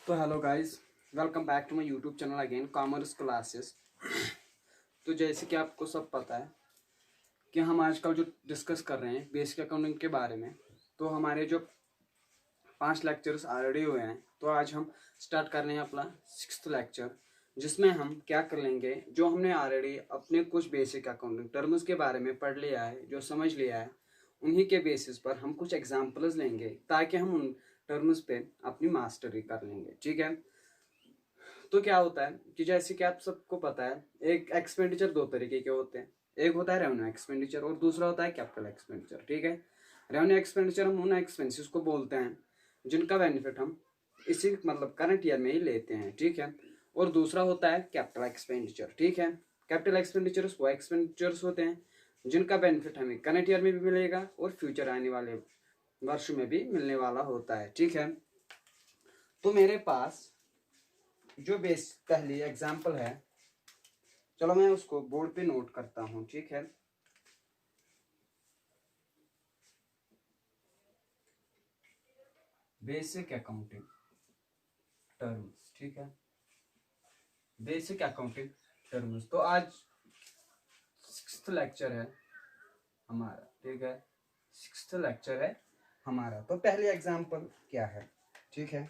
तो hello guys, welcome back to my YouTube channel again commerce classes. तो जैसे कि आपको सब पता है कि हम आजकल जो डिस्कस कर रहे हैं बेसिक अकाउंटिंग के बारे में, तो हमारे जो 5 लेक्चर्स ऑलरेडी हुए हैं, तो आज हम स्टार्ट कर रहे हैं अपना 6th लेक्चर, जिसमें हम क्या कर लेंगे, जो हमने ऑलरेडी अपने कुछ बेसिक अकाउंटिंग टर्म्स के बारे में पढ़ लिया है, जो समझ लिया है, उन्हीं के बेसिस पर हम कुछ एग्जाम्पल्स लेंगे ताकि हम उन टर्म्स पे अपनी मास्टरी कर लेंगे। ठीक है। तो क्या होता है कि जैसे कि आप सबको पता है, एक एक्सपेंडिचर दो तरीके के होते हैं। एक होता है रेवेन्यू एक्सपेंडिचर और दूसरा होता है कैपिटल एक्सपेंडिचर। ठीक है। रेवेन्यू एक्सपेंडिचर हम उन एक्सपेंसेस को बोलते हैं जिनका बेनिफिट हम इसी मतलब करंट ईयर में ही लेते हैं। ठीक है। और दूसरा होता है कैपिटल एक्सपेंडिचर। ठीक है। कैपिटल एक्सपेंडिचर्स वो एक्सपेंडिचर्स होते हैं जिनका बेनिफिट हमें करंट ईयर में भी मिलेगा और फ्यूचर आने वाले वर्ष में भी मिलने वाला होता है। ठीक है। तो मेरे पास जो बेस पहली एग्जाम्पल है, चलो मैं उसको बोर्ड पे नोट करता हूँ। ठीक है। Basic accounting terms. ठीक है। Basic accounting terms. तो आज 6th लेक्चर है हमारा। ठीक है। 6th लेक्चर है हमारा। तो पहली एग्जाम्पल क्या है? ठीक है।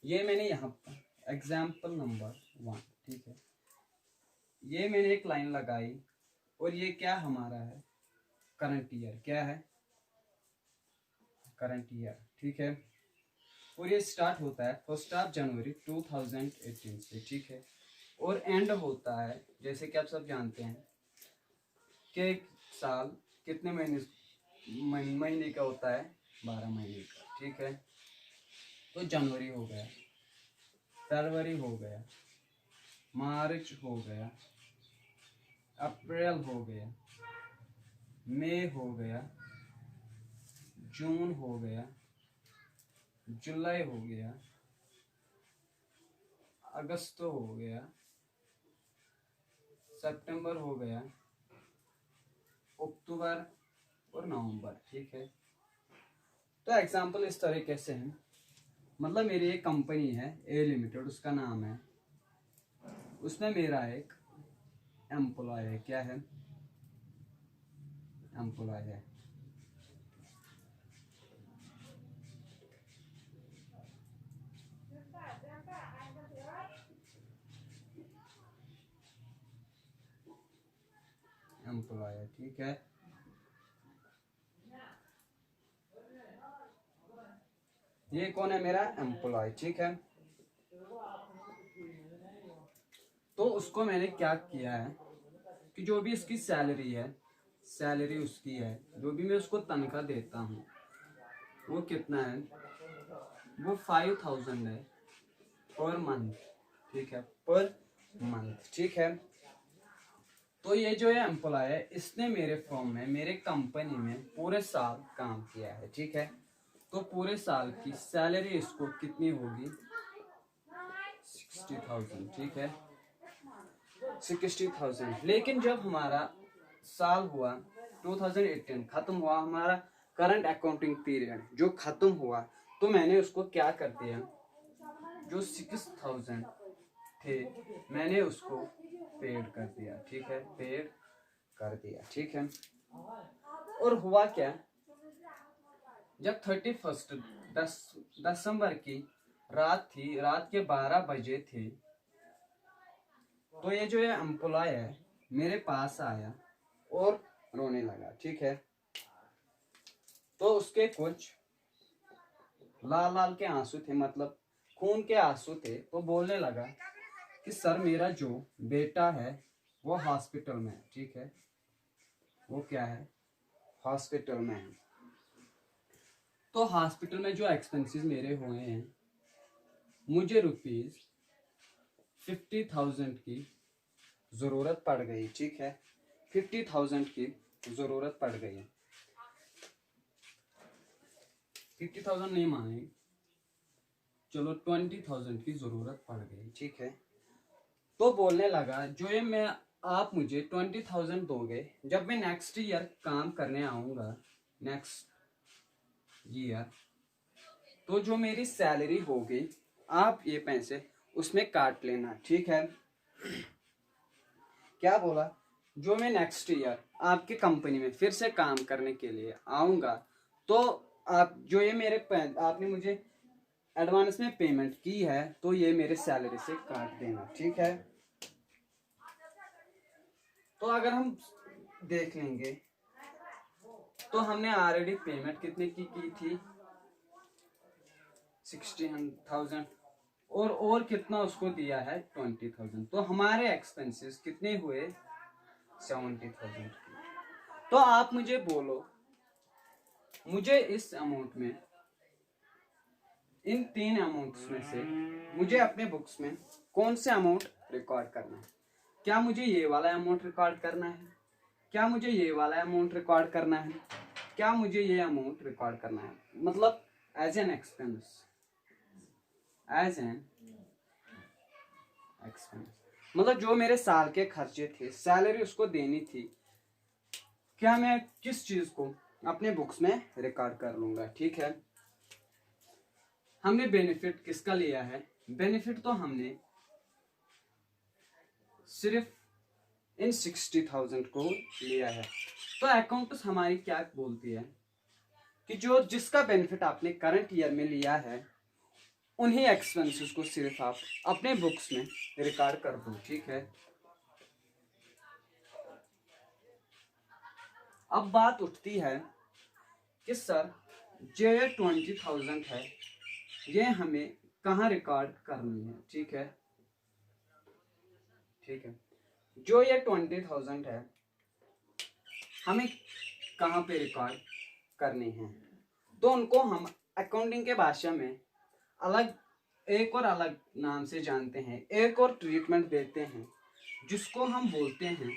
ये मैंने यहाँ पर एग्जाम्पल नंबर 1। ठीक है। ये मैंने एक लाइन लगाई और ये क्या हमारा है? Current year. क्या है? Current year. ठीक है। और ये स्टार्ट होता है 1 जनवरी 2018 से। ठीक है। और एंड होता है, जैसे कि आप सब जानते हैं कि एक साल कितने महीने का होता है? 12 महीने का। ठीक है। तो जनवरी हो गया, फरवरी हो गया, मार्च हो गया, अप्रैल हो गया, मई हो गया, जून हो गया, जुलाई हो गया, अगस्त हो गया, सितंबर हो गया, अक्टूबर और नवंबर। ठीक है। तो एग्जाम्पल इस तरीके से है, मतलब मेरी एक कंपनी है ए लिमिटेड, उसका नाम है, उसमें मेरा एक एम्प्लॉय है। क्या है? एम्प्लॉय है। एम्प्लॉय है। ठीक है। ये कौन है? मेरा एम्प्लॉय। ठीक है। तो उसको मैंने क्या किया है कि जो भी इसकी सैलरी है, सैलरी उसकी है, जो भी मैं उसको तनख्वाह देता हूँ, वो कितना है? वो 5000 है पर मंथ। ठीक है। Per month. ठीक है। तो ये जो है एम्प्लॉय है, इसने मेरे फर्म में, मेरे कंपनी में पूरे साल काम किया है। ठीक है। तो पूरे साल की सैलरी इसको कितनी होगी? 60,000। ठीक है। 60,000। लेकिन जब हमारा साल हुआ 2018 खत्म हुआ, हमारा करंट अकाउंटिंग पीरियड जो खत्म हुआ, तो मैंने उसको क्या कर दिया, जो 6,000 थे मैंने उसको पेड कर दिया। ठीक है। पेड कर दिया। ठीक है। और हुआ क्या, जब 31 दिसंबर की रात थी, रात के 12 बजे थे, तो ये जो है एम्प्लॉय है मेरे पास आया और रोने लगा। ठीक है। तो उसके कुछ लाल लाल के आंसू थे, मतलब खून के आंसू थे। तो बोलने लगा कि सर, मेरा जो बेटा है वो हॉस्पिटल में है। ठीक है। वो क्या है? हॉस्पिटल में है। तो हॉस्पिटल में जो एक्सपेंसेस मेरे हुए हैं, मुझे ₹50,000 की ज़रूरत पड़ गई। ठीक है। 50,000 की ज़रूरत पड़ गई। 50,000 नहीं माने, चलो 20,000 की ज़रूरत पड़ गई। ठीक है। तो बोलने लगा, जो ये मैं आप मुझे 20,000 दोगे, जब मैं नेक्स्ट ईयर काम करने आऊँगा नेक्स्ट ईयर, तो जो मेरी सैलरी होगी आप ये पैसे उसमें काट लेना, ठीक है। क्या बोला, जो मैं नेक्स्ट ईयर आपकी कंपनी में फिर से काम करने के लिए आऊँगा, तो आप जो ये मेरे आपने मुझे एडवांस में पेमेंट की है, तो ये मेरे सैलरी से काट देना, ठीक है। तो अगर हम देख लेंगे तो हमने ऑलरेडी पेमेंट कितने की थी 60,000, और कितना उसको दिया है 20,000, तो हमारे एक्सपेंसेस कितने हुए 70,000। तो आप मुझे बोलो, मुझे इस अमाउंट में, इन 3 अमाउंट्स में से मुझे अपने बुक्स में कौन से अमाउंट रिकॉर्ड करना है? क्या मुझे ये वाला अमाउंट रिकॉर्ड करना है, क्या मुझे ये वाला अमाउंट रिकॉर्ड करना है, क्या मुझे ये अमाउंट रिकॉर्ड करना है, मतलब एज एन एक्सपेंस, मतलब जो मेरे साल के खर्चे थे, सैलरी उसको देनी थी, क्या मैं किस चीज को अपने बुक्स में रिकॉर्ड कर लूंगा, ठीक है। हमने बेनिफिट किसका लिया है, बेनिफिट तो हमने सिर्फ इन 60,000 को लिया है। तो अकाउंट्स हमारी क्या बोलती है कि जो जिसका बेनिफिट आपने करंट ईयर में लिया है, उन्हीं एक्सपेंसेस को सिर्फ आप अपने बुक्स में रिकॉर्ड कर दो, ठीक है। अब बात उठती है कि सर जो ये 20,000 है, ये हमें कहाँ रिकॉर्ड करनी है, ठीक है, ठीक है। जो ये 20,000 है, हमें कहाँ पे रिकॉर्ड करनी है, तो उनको हम अकाउंटिंग के भाषा में अलग, एक और अलग नाम से जानते हैं, एक और ट्रीटमेंट देते हैं, जिसको हम बोलते हैं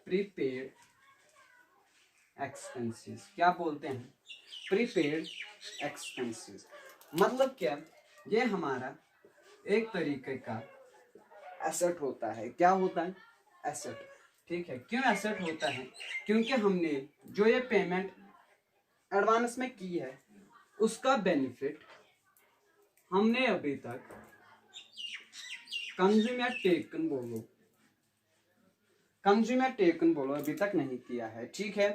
प्रीपेड एक्सपेंसेस। क्या बोलते हैं, प्रीपेड एक्सपेंसेस। मतलब क्या, ये हमारा एक तरीके का एसेट होता है। क्या होता है, एसेट, ठीक है। क्यों एसेट होता है, क्योंकि हमने जो ये पेमेंट एडवांस में की है, उसका बेनिफिट हमने अभी तक कंज्यूमर टेकन बोलो, कंज्यूमर टेकन बोलो, अभी तक नहीं किया है, ठीक है।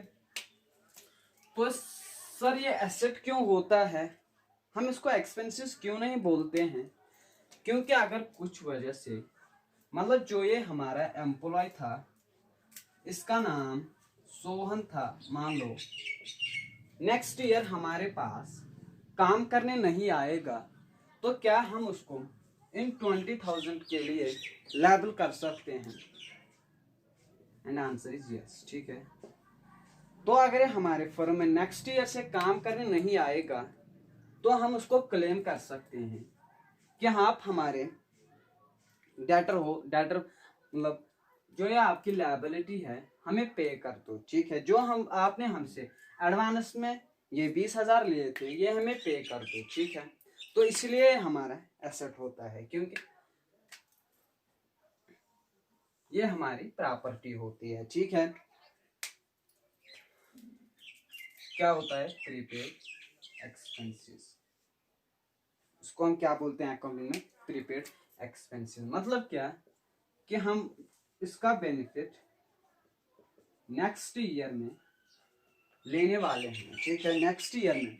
तो सर ये एसेट क्यों होता है, हम इसको एक्सपेंसेस क्यों नहीं बोलते हैं, क्योंकि अगर कुछ वजह से, मतलब जो ये हमारा एम्प्लॉय था, इसका नाम सोहन था, मान लो नेक्स्ट ईयर हमारे पास काम करने नहीं आएगा, तो क्या हम उसको इन 20,000 के लिए लेबल कर सकते हैं, एंड आंसर इज यस, ठीक है। तो अगर हमारे फर्म में नेक्स्ट ईयर से काम करने नहीं आएगा, तो हम उसको क्लेम कर सकते हैं कि आप हमारे डेटर हो, डेटर मतलब जो ये आपकी लायबिलिटी है, हमें पे कर दो, ठीक है। जो हम आपने हमसे एडवांस में ये 20,000 लिए थे, ये हमें पे कर दो, ठीक है। तो इसलिए हमारा एसेट होता है, क्योंकि ये हमारी प्रॉपर्टी होती है, ठीक है। क्या होता है, प्रीपेड एक्सपेंसेस, उसको हम क्या बोलते हैं अकाउंटिंग में, प्रीपेड एक्सपेंसेस। मतलब क्या कि हम इसका बेनिफिट नेक्स्ट ईयर में लेने वाले हैं, ठीक है, नेक्स्ट ईयर में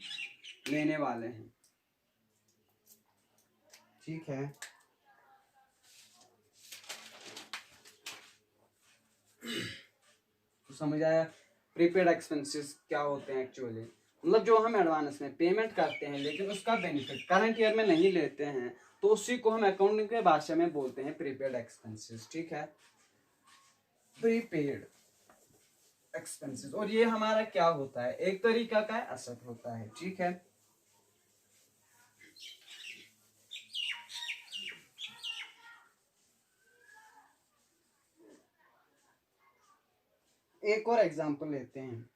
लेने वाले हैं, ठीक है। तो समझ आया प्रीपेड एक्सपेंसेस क्या होते हैं एक्चुअली, मतलब जो हम एडवांस में पेमेंट करते हैं, लेकिन उसका बेनिफिट करंट ईयर में नहीं लेते हैं, तो उसी को हम अकाउंटिंग के भाषा में बोलते हैं प्रीपेड एक्सपेंसेस, ठीक है, प्रीपेड एक्सपेंसेस। और ये हमारा क्या होता है, एक तरीका का एसेट होता है, ठीक है। एक और एग्जांपल लेते हैं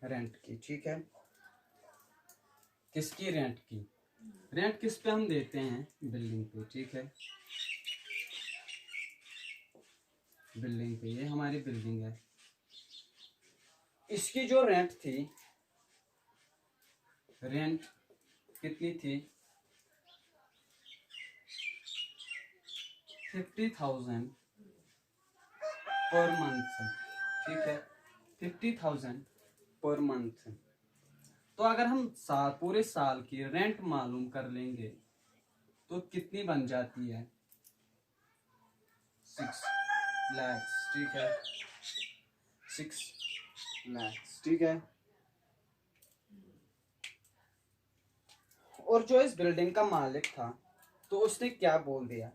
रेंट की, ठीक है। किसकी, रेंट की। रेंट किस पे हम देते हैं? बिल्डिंग पे, ठीक है, बिल्डिंग पे। ये हमारी बिल्डिंग है, इसकी जो रेंट थी, रेंट कितनी थी? 50,000 पर मंथ, ठीक है, 50,000 पर मंथ। तो अगर हम पूरे साल की रेंट मालूम कर लेंगे तो कितनी बन जाती है? 6 lakhs, ठीक है, 6 lakhs, ठीक है। और जो इस बिल्डिंग का मालिक था, तो उसने क्या बोल दिया,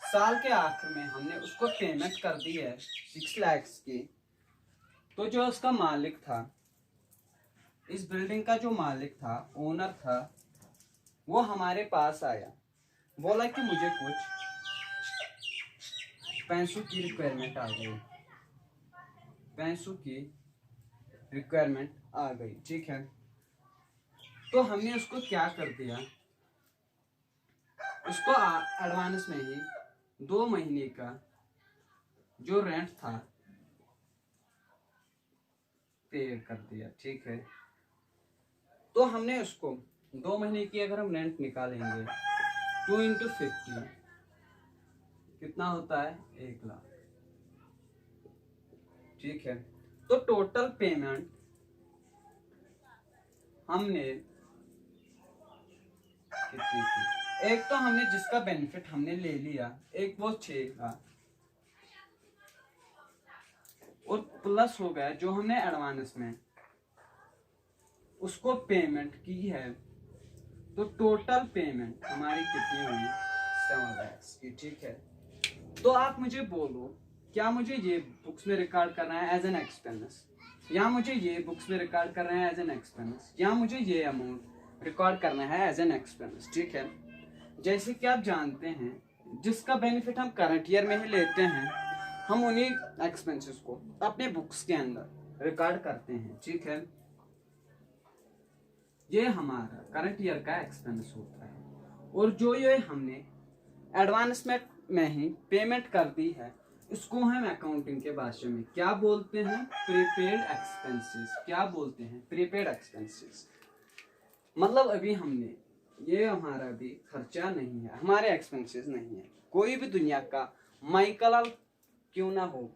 साल के आखिर में हमने उसको पेमेंट कर दी है 6 lakhs की। तो जो उसका मालिक था, इस बिल्डिंग का जो मालिक था, ओनर था, वो हमारे पास आया, बोला कि मुझे कुछ पैसों की रिक्वायरमेंट आ गई, पैसों की रिक्वायरमेंट आ गई, ठीक है। तो हमने उसको क्या कर दिया, उसको एडवांस में ही 2 महीने का जो रेंट था पे कर दिया, ठीक है। तो हमने उसको 2 महीने की अगर हम रेंट निकालेंगे 2 into 50 कितना होता है? 1 लाख, ठीक है। तो टोटल पेमेंट हमने कितनी की? एक तो हमने जिसका बेनिफिट हमने ले लिया, एक वो 6 का, और प्लस हो गया जो हमने एडवांस में उसको पेमेंट की है। तो टोटल पेमेंट हमारी कितनी हुई? 7 lakhs की, ठीक है। तो आप मुझे बोलो, क्या मुझे ये बुक्स में रिकॉर्ड करना है एज एन एक्सपेंस, या मुझे ये बुक्स में रिकॉर्ड करना है एज एन एक्सपेंस, या मुझे ये अमाउंट रिकॉर्ड करना है एज एन एक्सपेंस, ठीक है। जैसे कि आप जानते हैं, जिसका बेनिफिट हम करंट ईयर में ही लेते हैं, हम उन्हीं एक्सपेंसेस को अपने बुक्स के अंदर रिकॉर्ड करते हैं, ठीक है। ये हमारा करंट ईयर का एक्सपेंस होता है। और जो ये हमने एडवांस में ही पेमेंट कर दी है, इसको हम अकाउंटिंग के भाषा में क्या बोलते हैं? Prepaid expenses. क्या बोलते हैं? Prepaid expenses. मतलब अभी हमने, ये हमारा भी खर्चा नहीं है, हमारे एक्सपेंसेस नहीं है। कोई भी दुनिया का माइकल क्यों ना हो,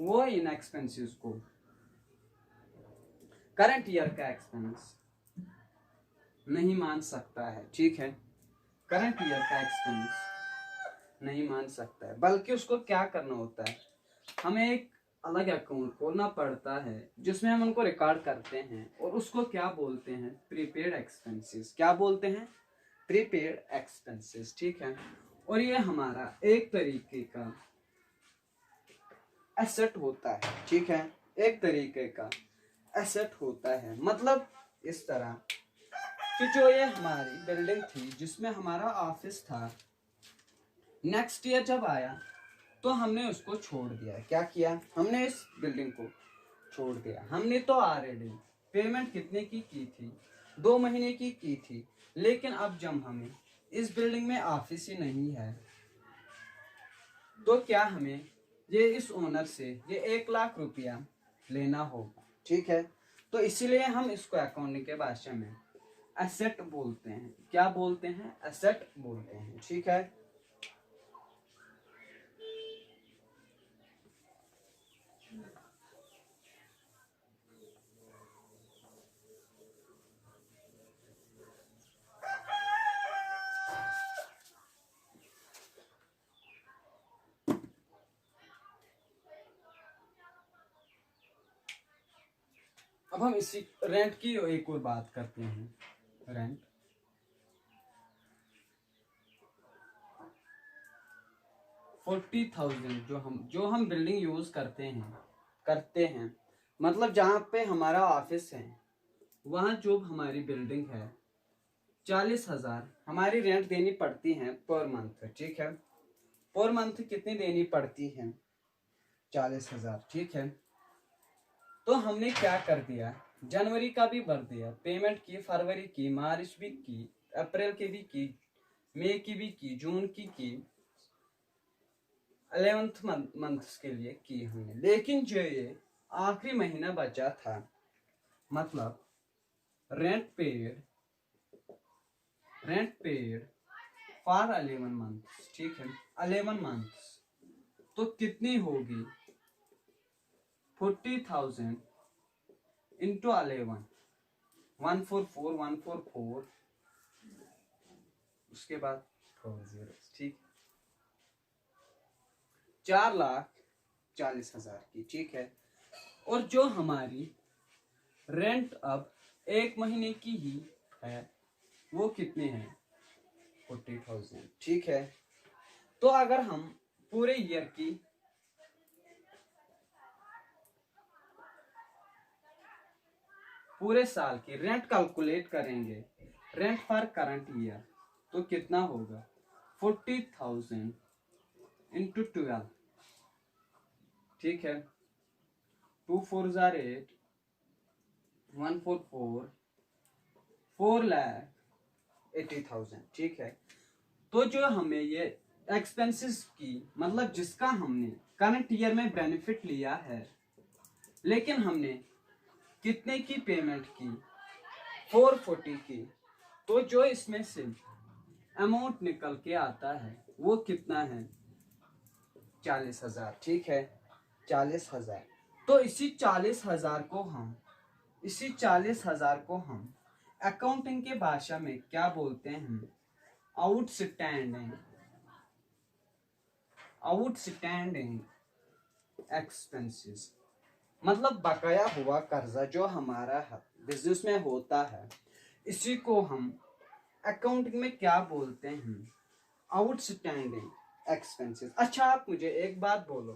वो इन एक्सपेंसेस को करंट ईयर का एक्सपेंस नहीं मान सकता है, ठीक है। करंट ईयर का एक्सपेंस नहीं मान सकता है, बल्कि उसको क्या करना होता है, हमें एक अलग अकाउंट खोलना पड़ता है जिसमें हम उनको रिकॉर्ड करते हैं, और उसको क्या बोलते हैं? Prepaid expenses. क्या बोलते हैं? प्रीपेड एक्सपेंसेस, ठीक है। और ये हमारा एक तरीके का एसेट होता है, ठीक है, एक तरीके का एसेट होता है। मतलब इस तरह कि जो ये हमारी बिल्डिंग थी जिसमें हमारा ऑफिस था, नेक्स्ट ईयर जब आया तो हमने उसको छोड़ दिया। क्या किया? हमने इस बिल्डिंग को छोड़ दिया। हमने तो ऑलरेडी पेमेंट कितने की थी? 2 महीने की थी। लेकिन अब जब हमें इस बिल्डिंग में ऑफिस ही नहीं है, तो क्या हमें ये इस ओनर से ये 1 लाख रुपया लेना होगा, ठीक है। तो इसीलिए हम इसको अकाउंटिंग के भाषा में एसेट बोलते हैं। क्या बोलते हैं? एसेट बोलते हैं, ठीक है। अब हम इसी रेंट की एक और बात करते हैं। रेंट 40,000 जो हम बिल्डिंग यूज करते हैं, मतलब जहाँ पे हमारा ऑफिस है, वहाँ जो हमारी बिल्डिंग है, 40,000 हमारी रेंट देनी पड़ती है पर मंथ, ठीक है। पर मंथ कितनी देनी पड़ती है? 40,000, ठीक है। तो हमने क्या कर दिया, जनवरी का भी भर दिया पेमेंट की, फरवरी की, मार्च भी की, अप्रैल की भी की, मई की भी की, जून की 11th मंथ्स के लिए की हमने। लेकिन जो ये आखिरी महीना बचा था, मतलब रेंट पेड फॉर 11 मंथ्स, ठीक है, 11 मंथ्स, तो कितनी होगी? 40,000 इंटू 11, 144, उसके बाद 4 zeros, ठीक, 4,40,000 की, ठीक है। और जो हमारी रेंट अब 1 महीने की ही है, वो कितने हैं? 40,000, ठीक है। तो अगर हम पूरे ईयर की पूरे साल की रेंट कैलकुलेट करेंगे, रेंट फॉर करंट ईयर, तो कितना होगा? 40,000 इंटू 12, ठीक है, 2 4 8, 144, 4,80,000, ठीक है। तो जो हमें ये एक्सपेंसेस की, मतलब जिसका हमने करंट ईयर में बेनिफिट लिया है, लेकिन हमने कितने की पेमेंट की? 440 की। तो जो इसमें से अमाउंट निकल के आता है वो कितना है? 40,000, ठीक है, 40,000। तो इसी 40,000 को हम अकाउंटिंग के भाषा में क्या बोलते हैं? आउटस्टैंडिंग एक्सपेंसेस, मतलब बकाया हुआ कर्जा जो हमारा बिजनेस में होता है, इसी को हम अकाउंटिंग में क्या बोलते हैं? Outstanding expenses. अच्छा, आप मुझे एक बात बोलो,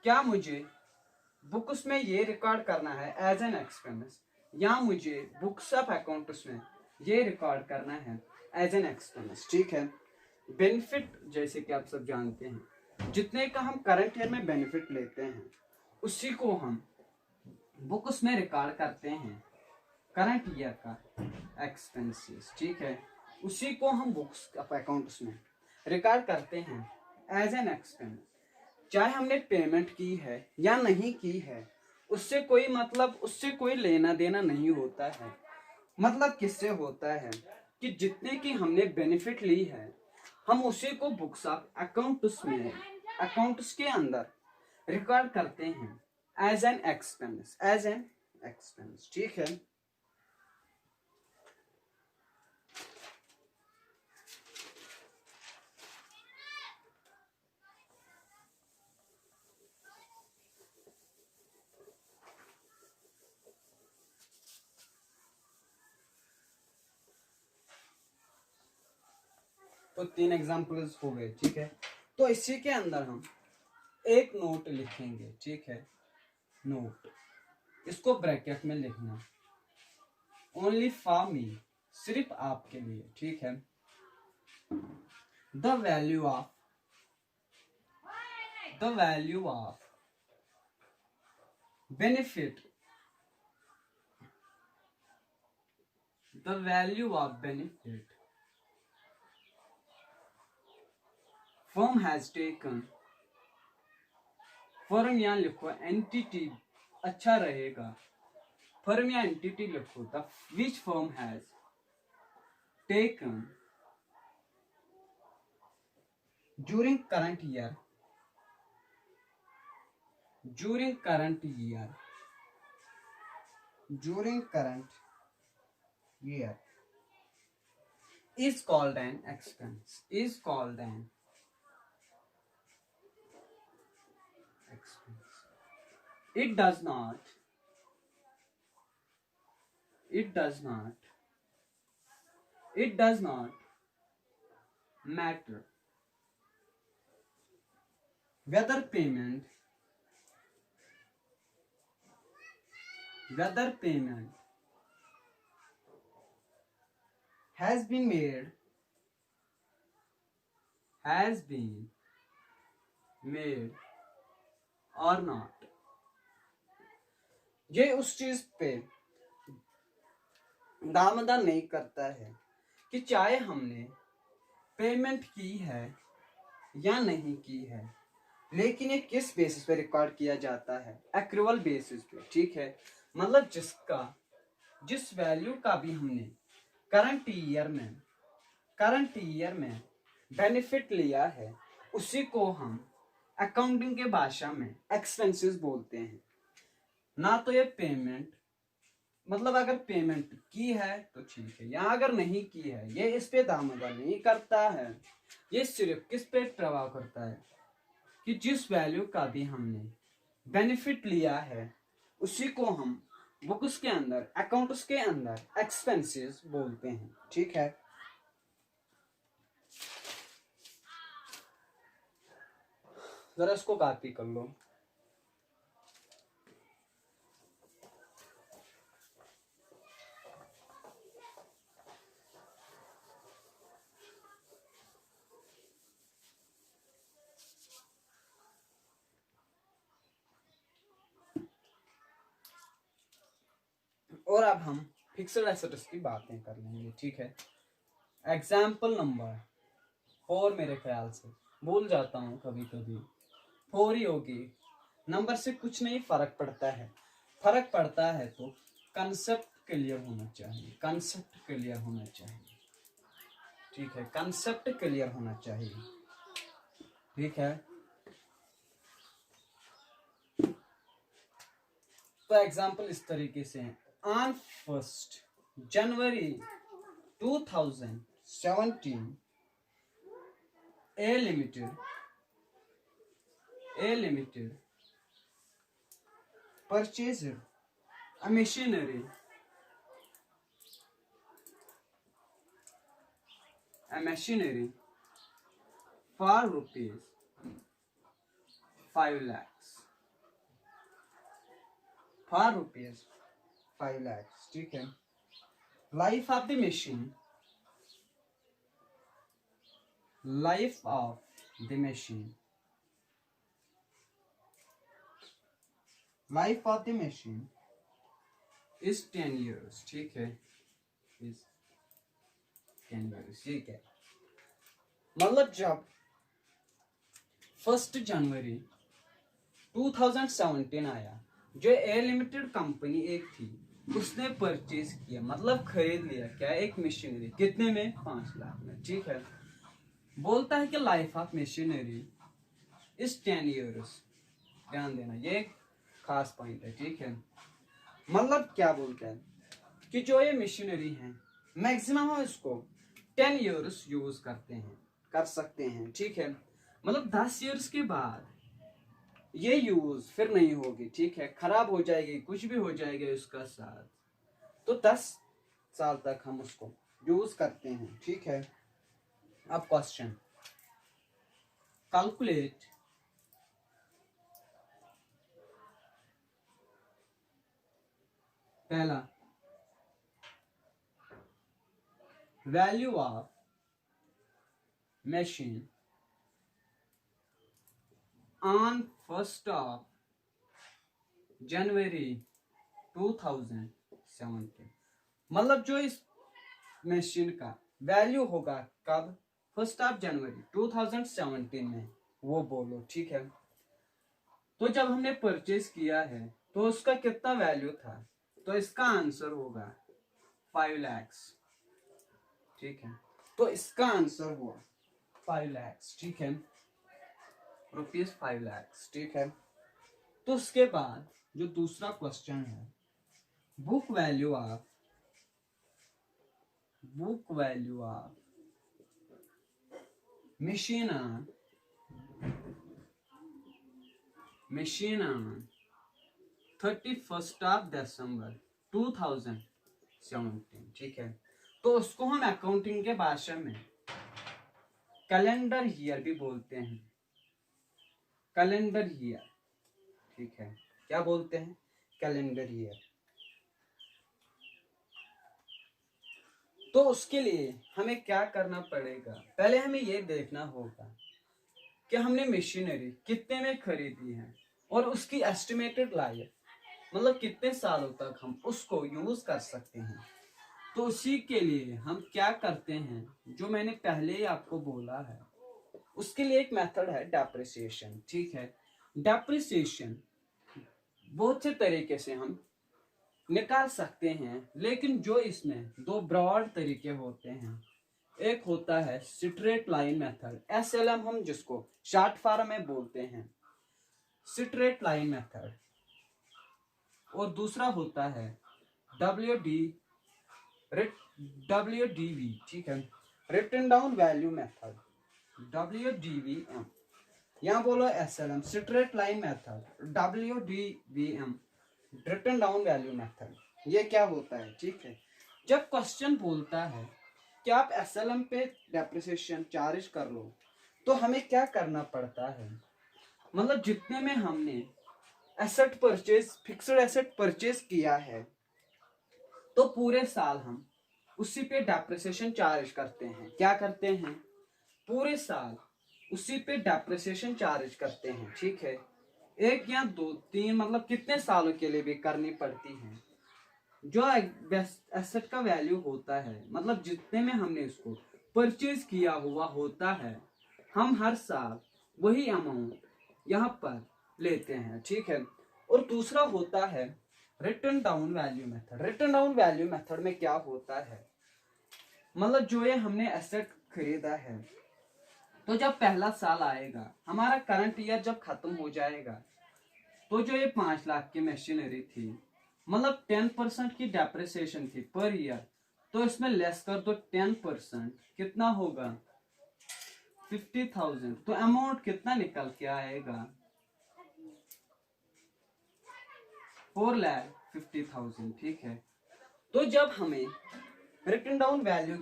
क्या मुझे बुक्स में ये रिकॉर्ड करना है एज एन एक्सपेंस, या मुझे बुक्स ऑफ अकाउंट्स में ये रिकॉर्ड करना है एज एन एक्सपेंस? ठीक है। बेनिफिट, जैसे कि आप सब जानते हैं, जितने का हम करंट ईयर में बेनिफिट लेते हैं उसी को हम बुक्स में रिकॉर्ड करते हैं करंट ईयर का एक्सपेंसेस, ठीक है। उसी को हम बुक्स ऑफ अकाउंट्स में रिकॉर्ड करते हैं एज एन एक्सपेंस। चाहे हमने पेमेंट की है या नहीं की है, उससे कोई मतलब, उससे कोई लेना देना नहीं होता है। मतलब किससे होता है कि जितने की हमने बेनिफिट ली है, हम उसी को बुक्स ऑफ अकाउंट्स में, अकाउंट्स के अंदर रिकॉर्ड करते हैं एज एन एक्सपेंस, ठीक है। तो 3 एग्जाम्पल्स हो गए, ठीक है। तो इसी के अंदर हम एक नोट लिखेंगे, ठीक है, नोट, इसको ब्रैकेट में लिखना, ओनली फॉर मी, सिर्फ आपके लिए, ठीक है। The value of benefit, firm has taken, firm यहाँ लिखो, एंटिटी अच्छा रहेगा, फर्म या एंटिटी लिखो, the which firm has taken during current year is called an expense, It does not matter whether payment has been made or not। ये उस चीज पे दामदार नहीं करता है कि चाहे हमने पेमेंट की है या नहीं की है, लेकिन ये किस बेसिस पे रिकॉर्ड किया जाता है, एक्रूअल बेसिस पे, ठीक है। मतलब जिस वैल्यू का भी हमने करंट ईयर में बेनिफिट लिया है, उसी को हम अकाउंटिंग के भाषा में एक्सपेंसेस बोलते हैं। ना तो ये पेमेंट, मतलब अगर पेमेंट की है तो ठीक है, या अगर नहीं की है, ये इस पे दामदार नहीं करता है। ये सिर्फ किस पे प्रभाव करता है कि जिस वैल्यू का भी हमने बेनिफिट लिया है, उसी को हम बुक्स के अंदर, अकाउंट्स के अंदर एक्सपेंसेस बोलते हैं, ठीक है। जरा इसको कॉपी कर लो। और अब हम फिक्स्ड एसेट्स की बातें कर लेंगे, ठीक है। एग्जाम्पल नंबर 4, मेरे ख्याल से भूल जाता हूँ कभी कभी, 4 ही होगी। नंबर से कुछ नहीं फर्क पड़ता है, फर्क पड़ता है तो कंसेप्ट क्लियर होना चाहिए, कंसेप्ट क्लियर होना चाहिए, ठीक है, कंसेप्ट क्लियर होना चाहिए, ठीक है। तो एग्जाम्पल इस तरीके से है, on 1 January 2017 A limited purchased a machinery for rupees 5 lakhs, for rupees 5 lakhs, ठीक है। Life of the machine, life of the machine, life of the machine is 10 years, ठीक है, इज 10 years, ठीक है। मतलब जब 1 जनवरी 2017 आया, जो ए लिमिटेड कंपनी एक थी, उसने परचेज किया, मतलब खरीद लिया क्या, एक मशीनरी, कितने में, 5 लाख में, ठीक है। बोलता है कि life of machinery is 10 years, ध्यान देना, ये एक खास पॉइंट है, ठीक है। मतलब क्या बोलता है कि जो ये मशीनरी है, मैक्सिमम हम इसको 10 years यूज कर सकते हैं, ठीक है। मतलब 10 years के बाद ये यूज फिर नहीं होगी, ठीक है, खराब हो जाएगी, कुछ भी हो जाएगा उसका साथ, तो 10 साल तक हम उसको यूज करते हैं, ठीक है। अब क्वेश्चन, कैलकुलेट पहला, value of machine on 1 January 2017, मतलब जो इस मशीन का वैल्यू होगा कब, 1 जनवरी 2017 में, वो बोलो, ठीक है। तो जब हमने परचेज किया है तो उसका कितना वैल्यू था, तो इसका आंसर होगा 5 lakhs, ठीक है। तो इसका आंसर हुआ 5 lakhs, ठीक है, रुपीज 5 lakhs, ठीक है। तो उसके बाद जो दूसरा क्वेश्चन है, book value of machine on 31 December 2017, ठीक है। तो उसको हम अकाउंटिंग के भाषा में कैलेंडर ईयर भी बोलते हैं, कैलेंडर ईयर, ठीक है, क्या बोलते हैं, कैलेंडर ईयर। तो उसके लिए हमें क्या करना पड़ेगा, पहले हमें ये देखना होगा कि हमने मशीनरी कितने में खरीदी है और उसकी एस्टिमेटेड लाइफ, मतलब कितने सालों तक हम उसको यूज कर सकते हैं। तो उसी के लिए हम क्या करते हैं, जो मैंने पहले ही आपको बोला है, उसके लिए एक मेथड है डेप्रिसिएशन। ठीक है, डेप्रिसिएशन बहुत से तरीके से हम निकाल सकते हैं, लेकिन जो इसमें दो ब्रॉड तरीके होते हैं, एक होता है स्ट्रेट लाइन मेथड, SLM हम जिसको शॉर्ट फॉर्म में बोलते हैं, स्ट्रेट लाइन मेथड, और दूसरा होता है WDV, ठीक है, written down value method, WDVM, यहाँ बोलो SLM straight line method, WDVM written down value method. ये क्या होता है, ठीक है, जब क्वेश्चन बोलता है कि आप SLM पे डेप्रिसिएशन चार्ज कर लो, तो हमें क्या करना पड़ता है, मतलब जितने में हमने asset purchase, fixed asset purchase किया है, तो पूरे साल हम उसी पे डेप्रिसिएशन चार्ज करते हैं। क्या करते हैं, पूरे साल उसी पे डेप्रिसिएशन चार्ज करते हैं। ठीक है, एक या दो तीन, मतलब कितने सालों के लिए भी करनी पड़ती है। जो एसेट का वैल्यू होता है, मतलब जितने में हमने इसको परचेज किया हुआ होता है, हम हर साल वही अमाउंट यहाँ पर लेते हैं। ठीक है, और दूसरा होता है return down value method. Return down value method में क्या होता है, मतलब जो ये हमने एसेट खरीदा है, तो जब पहला साल आएगा, हमारा करंट ईयर जब खत्म हो जाएगा, तो जो ये 5 लाख की मशीनरी थी, मतलब 10% की डेप्रिसिएशन थी पर ईयर, तो इसमें लेस कर दो 10%, कितना होगा 50,000। तो अमाउंट कितना निकल के आएगा 4,50,000। ठीक है, तो जब हमें रिटन डाउन वैल्यू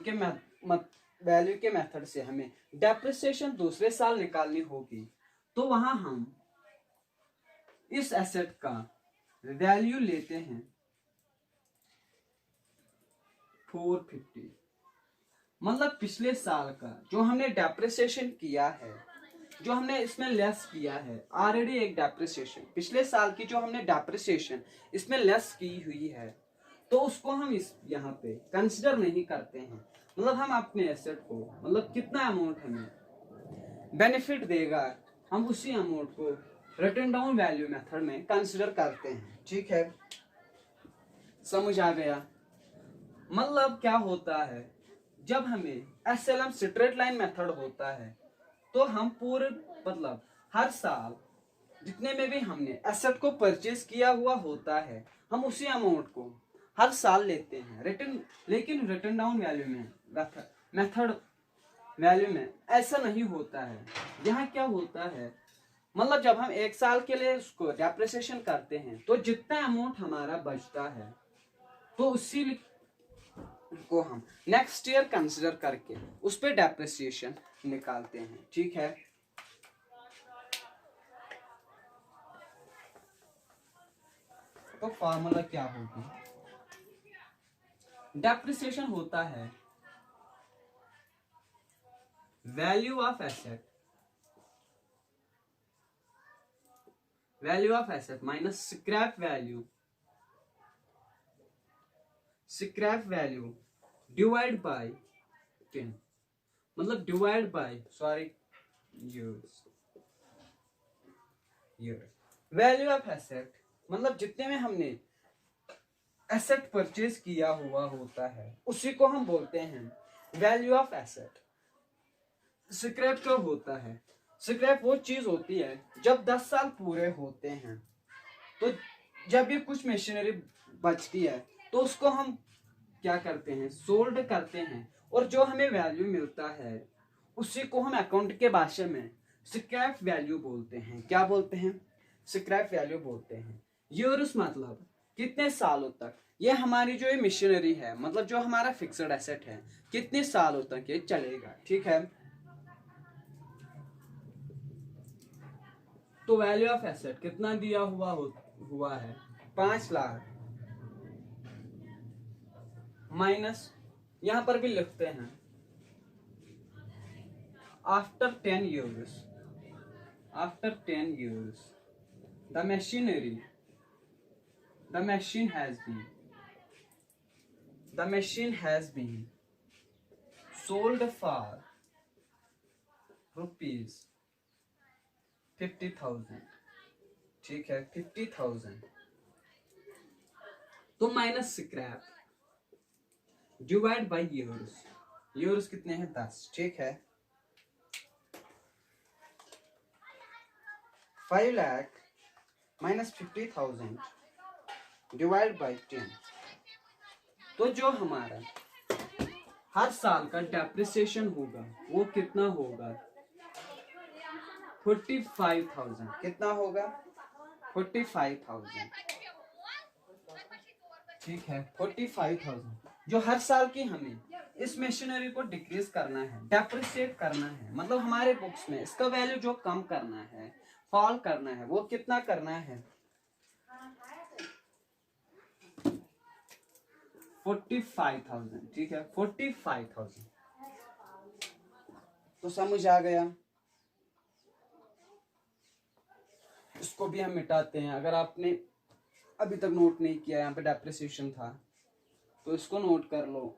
के मेथड से हमें डेप्रिसिएशन दूसरे साल निकालनी होगी, तो वहां हम इस एसेट का वैल्यू लेते हैं 450, मतलब पिछले साल का जो हमने डेप्रिसिएशन किया है, जो हमने इसमें लेस किया है, ऑलरेडी एक डेप्रिसिएशन पिछले साल की जो हमने डेप्रिसिएशन इसमें लेस की हुई है, तो उसको हम इस यहाँ पे कंसिडर नहीं करते हैं। मतलब हम अपने एसेट को, मतलब कितना अमाउंट हमें बेनिफिट देगा, हम उसी अमाउंट को रिटन डाउन वैल्यू मेथड में कंसिडर करते हैं। ठीक है, समझ आ गया। मतलब क्या होता है, जब हमें SLM स्ट्रेट लाइन मेथड होता है, तो हम पूरे, मतलब हर साल जितने में भी हमने एसेट को परचेज किया हुआ होता है, हम उसी अमाउंट को हर साल लेते हैं लेकिन रिटन डाउन वैल्यू में, मेथड वैल्यू में ऐसा नहीं होता है। यहाँ क्या होता है, मतलब जब हम एक साल के लिए उसको डेप्रिसिएशन करते हैं, तो जितना अमाउंट हमारा बचता है, तो उसी को हम नेक्स्ट ईयर कंसिडर करके उस पर डेप्रिसिएशन निकालते हैं। ठीक है, तो फॉर्मूला क्या होगी, डेप्रिसिएशन होता है value of asset minus scrap value divide by 10, मतलब divide by years. Value of asset, मतलब जितने में हमने एसेट परचेज किया हुआ होता है, उसी को हम बोलते हैं वैल्यू ऑफ एसेट। स्क्रैप क्या होता है, स्क्रैप वो चीज होती है जब 10 साल पूरे होते हैं, तो जब भी कुछ मशीनरी बचती है, तो उसको हम क्या करते हैं, सोल्ड करते हैं, और जो हमें वैल्यू मिलता है उसी को हम अकाउंट के भाषा में स्क्रैप वैल्यू बोलते हैं। क्या बोलते हैं, स्क्रैप वैल्यू बोलते हैं। ईयर्स मतलब कितने सालों तक ये हमारी जो ये मशीनरी है, मतलब जो हमारा फिक्स्ड एसेट है, कितने सालों तक ये चलेगा। ठीक है, तो वैल्यू ऑफ एसेट कितना दिया हुआ है 5 लाख, माइनस यहां पर भी लिखते हैं after 10 years the machine has been The machine has been sold for rupees 50,000. ठीक है, 50,000. तो minus scrap divide by years. Years कितने हैं? 10. ठीक है. 5 लाख माइनस 50,000 डिवाइड बाई 10. तो जो हमारा हर साल का डेप्रिसिएशन होगा वो कितना होगा? 45,000. कितना होगा? 45,000. ठीक है, 45,000 जो हर साल की हमें इस मशीनरी को डिक्रीज करना है, डेप्रिसिएट करना है, मतलब हमारे बुक्स में इसका वैल्यू जो कम करना है, फॉल करना है, वो कितना करना है? 45,000. ठीक है, 45,000. तो समझ आ गया. इसको भी हम मिटाते हैं. अगर आपने अभी तक नोट नहीं किया, यहाँ पे डेप्रिसिएशन था तो इसको नोट कर लो.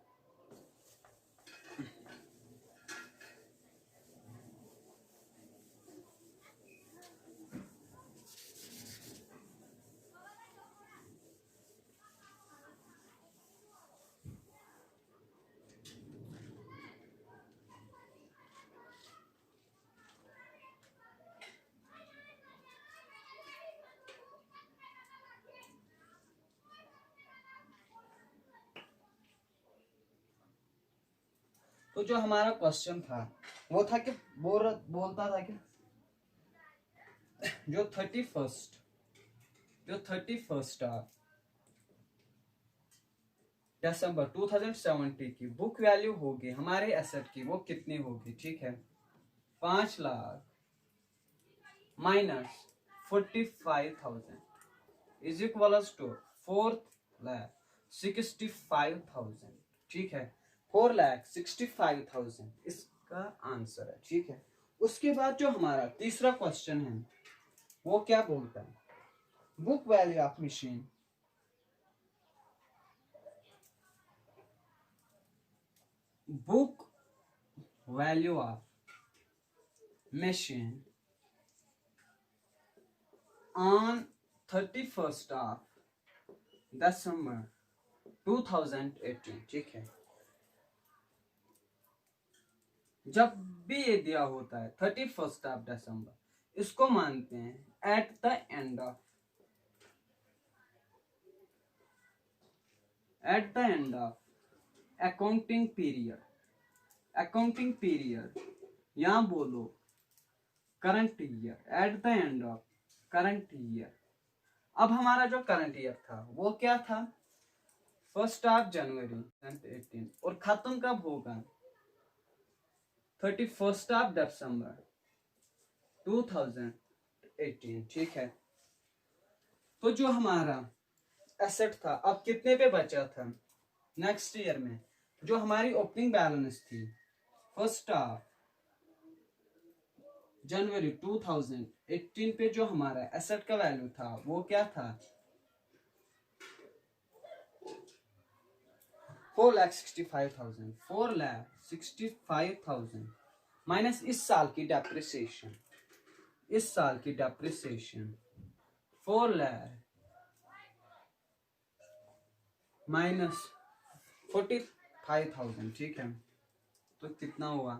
तो जो हमारा क्वेश्चन था वो था कि बोलता था कि जो 31st ऑफ दिसंबर 2070 की बुक वैल्यू होगी हमारे एसेट की, वो कितनी होगी? ठीक है, 5 lakh minus 45,000 is equals to 4,65,000. ठीक है, 4,65,000 इसका आंसर है. ठीक है. उसके बाद जो हमारा तीसरा क्वेश्चन है वो क्या बोलता है? Book value of machine on 31st of December 2018. ठीक है, जब भी ये दिया होता है 31st ऑफ दिसंबर, इसको मानते हैं at the end of accounting period या बोलो current year, at the end of current year. अब हमारा जो करंट ईयर था वो क्या था? 1 जनवरी 2018. और खत्म कब होगा? 31st of December 2018. ठीक है. तो जो हमारा एसेट था अब कितने पे बचा था नेक्स्ट ईयर में? जो हमारी ओपनिंग बैलेंस थी 1 जनवरी 2018 पे जो हमारा एसेट का वैल्यू था वो क्या था? 4,65,000 माइनस इस साल की डेप्रिसिएशन 4 लाख माइनस 45,000. ठीक है, तो कितना हुआ?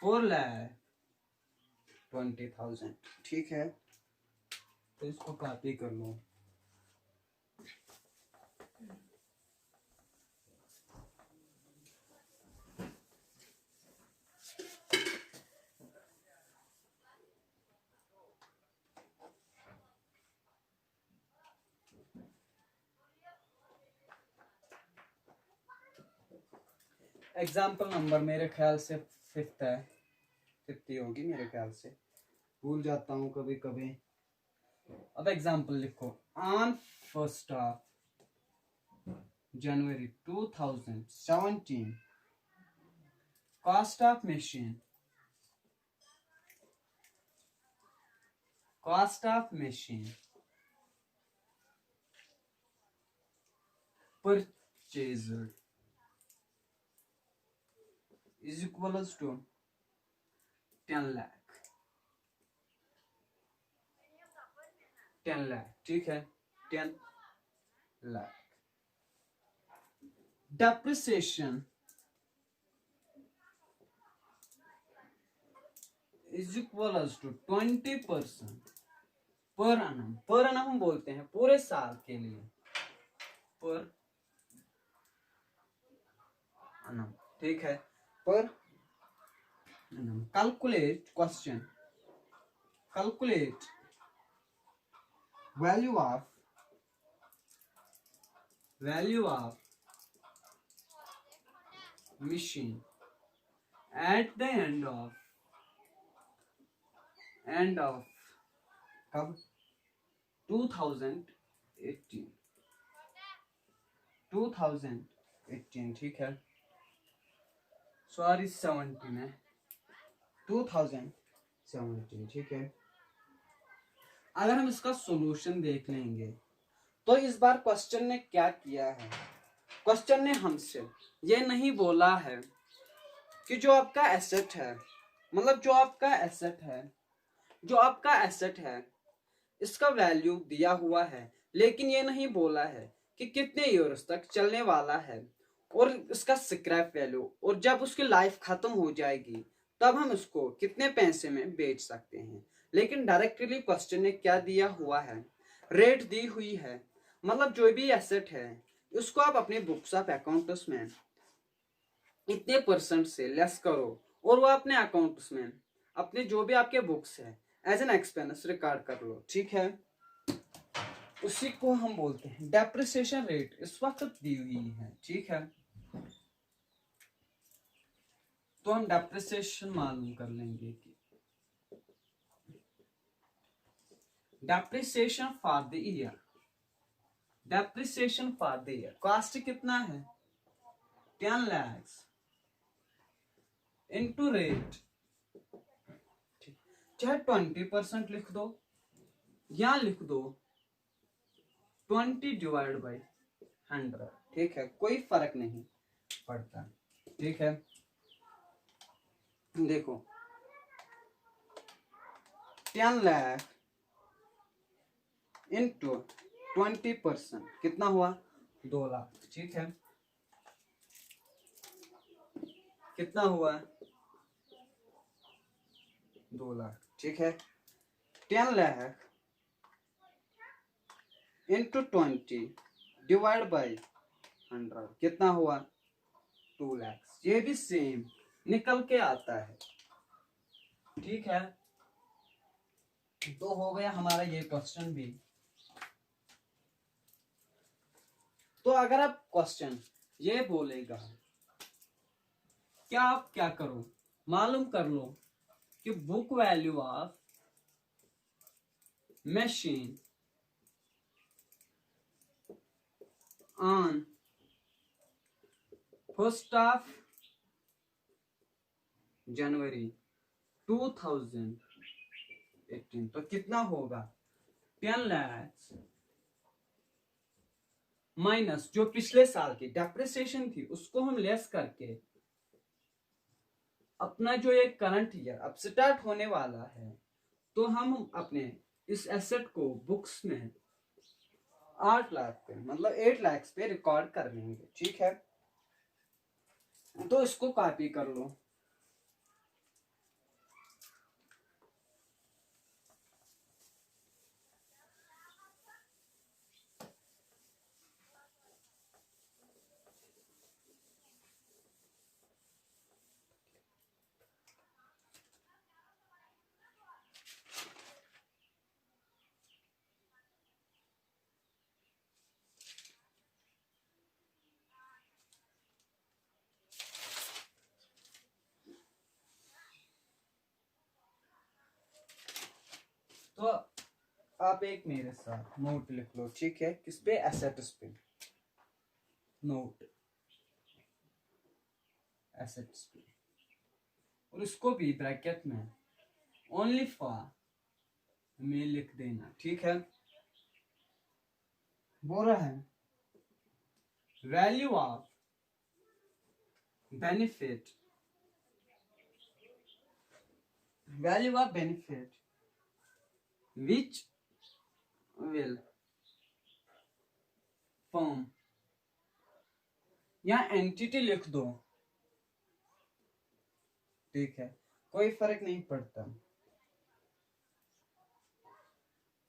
4,20,000. ठीक है, तो इसको कॉपी कर लो. एग्जाम्पल नंबर मेरे ख्याल से 5th है, 50 होगी मेरे ख्याल से, भूल जाता हूँ कभी कभी. अब एग्जाम्पल लिखो. On 1 January 2017 cost of machine purchased is equals to 10 lakh. 10 lakh, ठीक है, 10 lakh. Depreciation is equals to 20% per annum। पर annum हम बोलते हैं पूरे साल के लिए, पर annum, ठीक है, पर annum। Calculate question, calculate value of machine at the end of कब 2018, ठीक है, सॉरी 17 है, 2017, ठीक है। अगर हम इसका सॉल्यूशन देख लेंगे तो इस बार क्वेश्चन ने क्या किया है, क्वेश्चन ने हमसे ये नहीं बोला है कि जो आपका एसेट है, मतलब जो आपका एसेट है इसका वैल्यू दिया हुआ है, लेकिन ये नहीं बोला है कि कितने ईयर्स तक चलने वाला है और इसका स्क्रैप वैल्यू, और जब उसकी लाइफ खत्म हो जाएगी तब हम इसको कितने पैसे में बेच सकते हैं। लेकिन डायरेक्टली क्वेश्चन ने क्या दिया हुआ है, रेट दी हुई है, मतलब जो भी एसेट है उसको आप अपने बुक्स ऑफ अकाउंट्स में इतने परसेंट से लेस करो और वो अपने अकाउंट्स में अपने जो भी आपके बुक्स है एज एन एक्सपेंस रिकॉर्ड कर लो, ठीक है। उसी को हम बोलते हैं डेप्रिसिएशन रेट, इस वक्त दी हुई है, ठीक है। तो हम डेप्रिसिएशन मालूम कर लेंगे कि depreciation for the year cost कितना है, 10 लाख इनटू रेट, चाहे 20% लिख दो या लिख दो 20 डिवाइड बाई 100, ठीक है, कोई फर्क नहीं पड़ता, ठीक है। देखो 10 लाख इंटू 20% कितना हुआ, 2 लाख, ठीक है, कितना हुआ, 2 लाख, ठीक है। 10 लाख इंटू 20 डिवाइड बाई 100 कितना हुआ, 2 लाख। ये भी सेम निकल के आता है, ठीक है। तो हो गया हमारा ये क्वेश्चन भी। तो अगर आप क्वेश्चन ये बोलेगा, क्या आप क्या करो, मालूम कर लो कि book value of machine on 1 जनवरी 2018, तो कितना होगा, 10 लाख माइनस जो पिछले साल की डेप्रिसिएशन थी उसको हम लेस करके अपना जो ये करंट ईयर अब स्टार्ट होने वाला है, तो हम अपने इस एसेट को बुक्स में 8 लाख पे, मतलब 8 लाख पे रिकॉर्ड कर लेंगे, ठीक है। तो इसको कॉपी कर लो, तो आप एक मेरे साथ नोट लिख लो, ठीक है, किस पे, एसेट्स पे, नोट एसेट्स पे, और इसको भी ब्रैकेट में ओनली फॉर में लिख देना, ठीक है। बोल रहा है value of benefit value of benefit which will firm, या एंटिटी लिख दो, ठीक है, कोई फर्क नहीं पड़ता।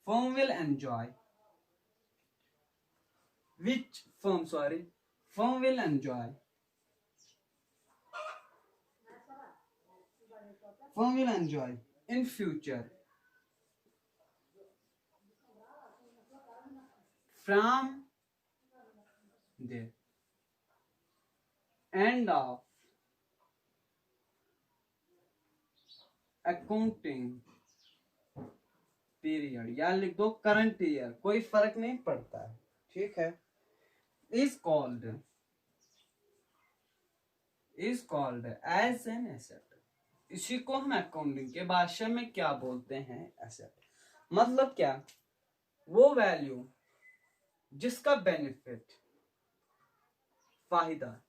Firm will enjoy, which firm, sorry, firm will enjoy, firm will enjoy in future from the end of accounting period, या लिख दो करंट ईयर, कोई फर्क नहीं पड़ता है, ठीक है। is called as an asset, इसी को हम अकाउंटिंग के भाषा में क्या बोलते हैं, एसेट। मतलब क्या, वो वैल्यू जिसका बेनिफिट, फायदा है,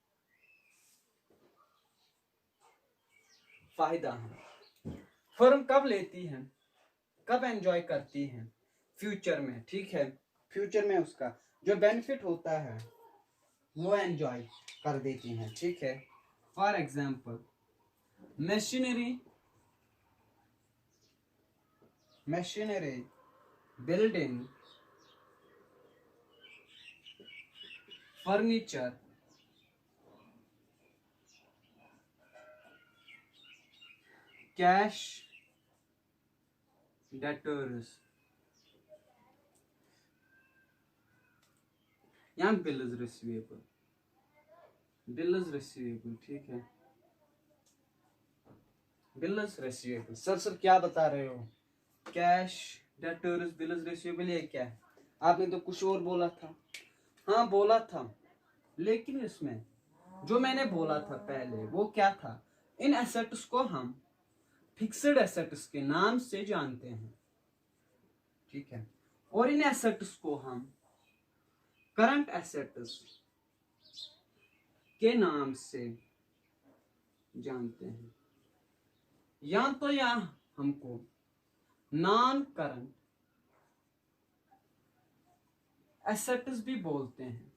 फर्म कब लेती है, कब एंजॉय करती है, फ्यूचर में, ठीक है। फ्यूचर में उसका जो बेनिफिट होता है वो एंजॉय कर देती हैं, ठीक है। For example machinery, building, furniture, cash, debtors, यहाँ बिल इज रिसीवेबल, ठीक है। बिल इज रिसीवेबल, सर क्या बता रहे हो, cash, debtors, bill is receivable, ये क्या है? आपने तो कुछ और बोला था। हाँ बोला था, लेकिन इसमें जो मैंने बोला था पहले वो क्या था, इन एसेट्स को हम फिक्स्ड एसेट्स के नाम से जानते हैं, ठीक है, और इन एसेट्स को हम करंट एसेट्स के नाम से जानते हैं। या तो या हमको नॉन करंट एसेट्स भी बोलते हैं,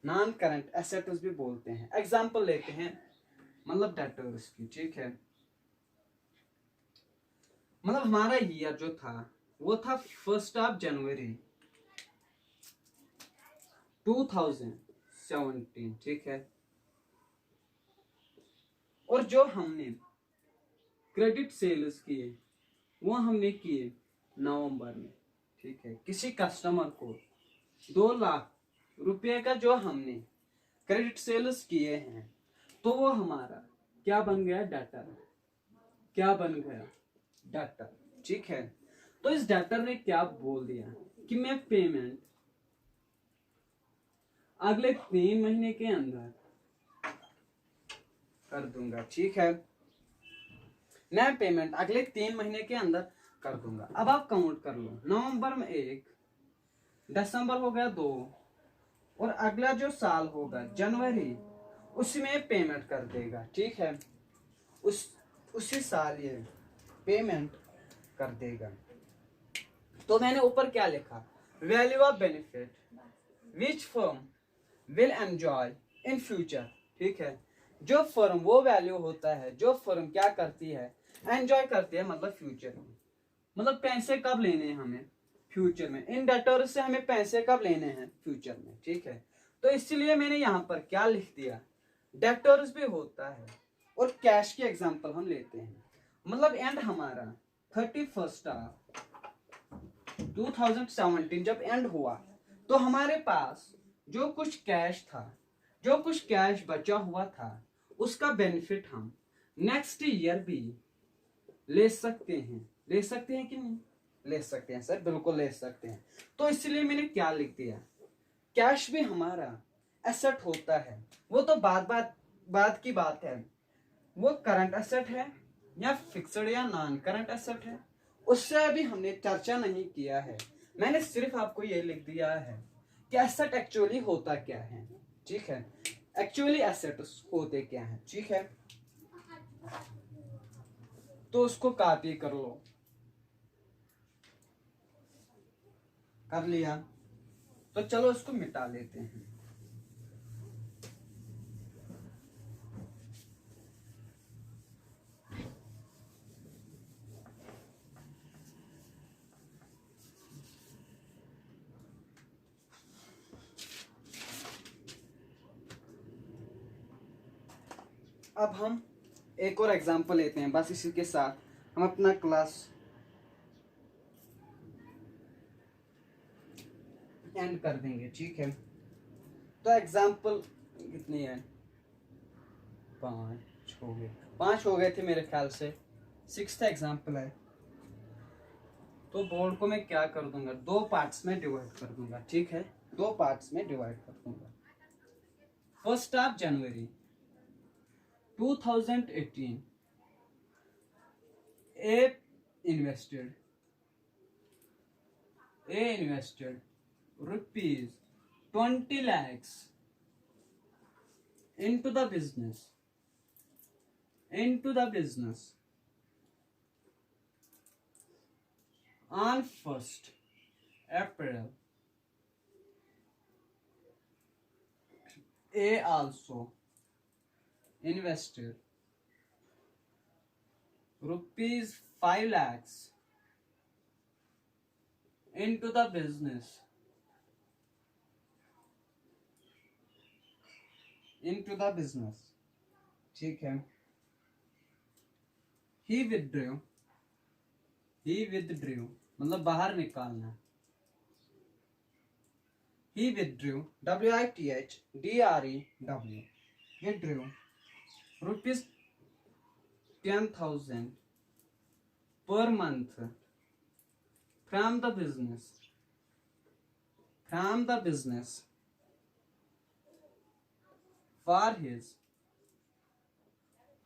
नॉन करंट एसेट्स भी बोलते हैं। एग्जांपल लेते हैं, मतलब डेटर्स की, ठीक है। मतलब हमारा ईयर जो था वो था 1 जनवरी 2017, ठीक है। और जो हमने क्रेडिट सेल्स किए वो हमने किए नवंबर में, ठीक है। किसी कस्टमर को 2 लाख रुपए का जो हमने क्रेडिट सेल्स किए हैं, तो वो हमारा क्या बन गया, डेटर, क्या बन गया, डेटर, ठीक है। तो इस डेटर ने क्या बोल दिया कि मैं पेमेंट अगले 3 महीने के अंदर कर दूंगा, ठीक है। मैं पेमेंट अगले 3 महीने के अंदर कर दूंगा। अब आप काउंट कर लो, नवंबर में 1, दिसंबर हो गया 2, और अगला जो साल होगा जनवरी, उसमें पेमेंट कर देगा, ठीक है। उसी साल ये पेमेंट कर देगा। तो मैंने ऊपर क्या लिखा, value of benefit which firm will enjoy in future, ठीक है। जो फर्म, वो वैल्यू होता है जो फर्म क्या करती है, एंजॉय करती है, मतलब फ्यूचर में। मतलब पैसे कब लेने हैं हमें, फ्यूचर में। इन डेटर्स से हमें पैसे कब लेने हैं, फ्यूचर में, ठीक है। तो इसलिए मैंने यहाँ पर क्या लिख दिया, डेटर्स भी होता है, और कैश की एग्जांपल हम लेते हैं। मतलब एंड हमारा 31 2017 जब एंड हुआ, तो हमारे पास जो कुछ कैश था, जो कुछ कैश बचा हुआ था, उसका बेनिफिट हम नेक्स्ट ईयर भी ले सकते हैं। ले सकते हैं कि नहीं? ले सकते हैं सर, बिल्कुल ले सकते हैं। तो इसलिए मैंने क्या लिख दिया, कैश भी हमारा एसेट होता है। वो तो बात की बात है, वो करंट एसेट है या फिक्स्ड या नॉन करंट एसेट है, उससे अभी हमने चर्चा नहीं किया है। मैंने सिर्फ आपको ये लिख दिया है कि एसेट एक्चुअली होता क्या है, ठीक है। एक्चुअली एसेट्स होते क्या है, ठीक है। तो उसको कॉपी कर लो। कर लिया तो चलो इसको मिटा लेते हैं। अब हम एक और एग्जांपल लेते हैं, बस इसी के साथ हम अपना क्लास एंड कर देंगे, ठीक है। तो एग्जांपल कितनी है, 5 हो गए, 5 हो गए थे मेरे ख्याल से। 6th एग्जांपल है। तो बोर्ड को मैं क्या कर दूंगा, 2 पार्ट्स में डिवाइड कर दूंगा, ठीक है। 2 पार्ट्स में डिवाइड कर दूंगा। 1st of January 2018 A invested rupees 20 lakhs into the business on 1st April. A also invested rupees 5 lakhs into the business ठीक है। he withdrew मतलब बाहर निकालना। he withdrew withdrew rupees 10,000 per month from the business for his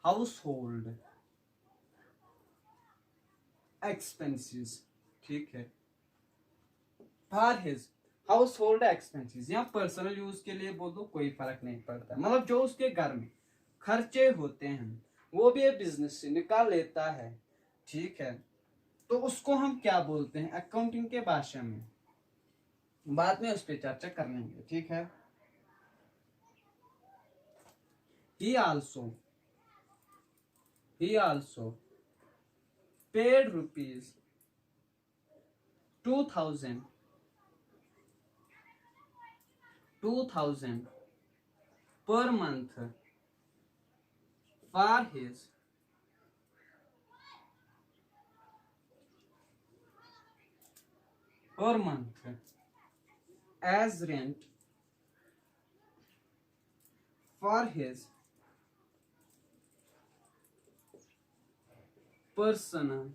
household expenses, ठीक है। for his household expenses, या personal use के लिए बोल दो, कोई फर्क नहीं पड़ता। मतलब जो उसके घर में खर्चे होते हैं वो भी बिजनेस से निकाल लेता है, ठीक है। तो उसको हम क्या बोलते हैं अकाउंटिंग के भाषा में, बाद में उस पर चर्चा कर लेंगे, ठीक है। he also paid rupees 2,000 per month for his as rent for his personal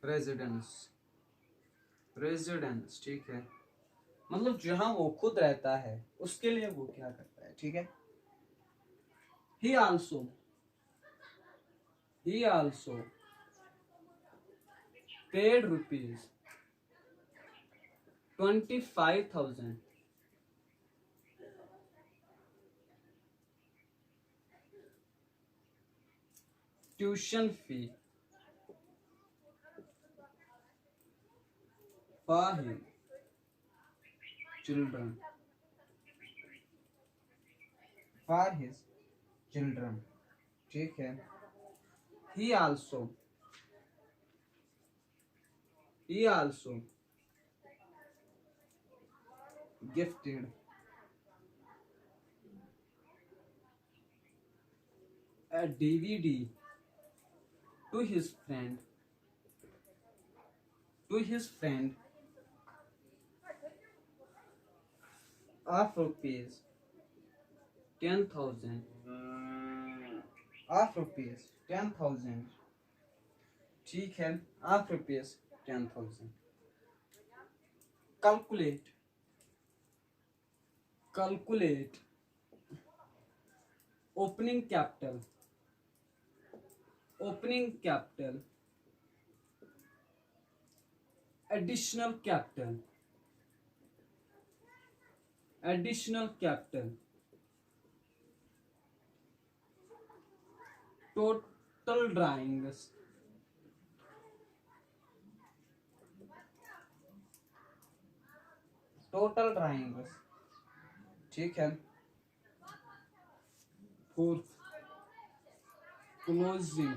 residence, ठीक है। मतलब जहां वो खुद रहता है उसके लिए वो क्या करता है, ठीक है। he also paid rupees 25,000 tuition fee for his children, ठीक है। he also gifted a DVD to his friend of rupees 10,000 ठीक है, of rupees 10,000। calculate opening capital additional capital capital drawings, total drawings, ठीक है। Fourth closing,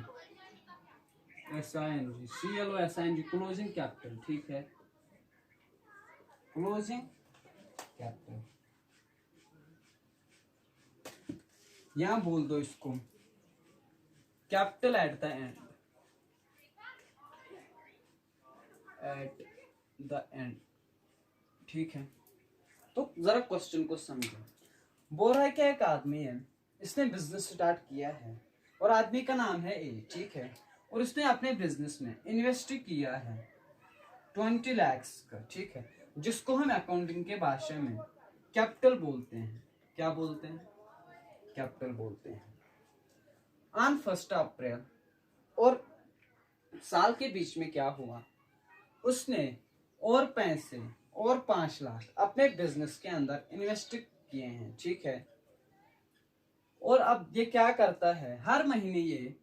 SING, CLOSING, closing capital, ठीक है, closing capital. यहां बोल दो इसको capital at the end, at the end, ठीक है। तो जरा क्वेश्चन को समझो। बोल रहा है कि एक आदमी है, इसने बिजनेस स्टार्ट किया है और आदमी का नाम है ए, ठीक है, और उसने अपने बिजनेस में इन्वेस्ट किया है 20 lakhs का, ठीक है, जिसको हम अकाउंटिंग के भाषा में कैपिटल बोलते हैं। क्या बोलते हैं? कैपिटल बोलते हैं। ऑन 1 अप्रैल और साल के बीच में क्या हुआ, उसने और पैसे और 5 लाख अपने बिजनेस के अंदर इन्वेस्ट किए हैं, ठीक है। और अब ये क्या करता है, हर महीने ये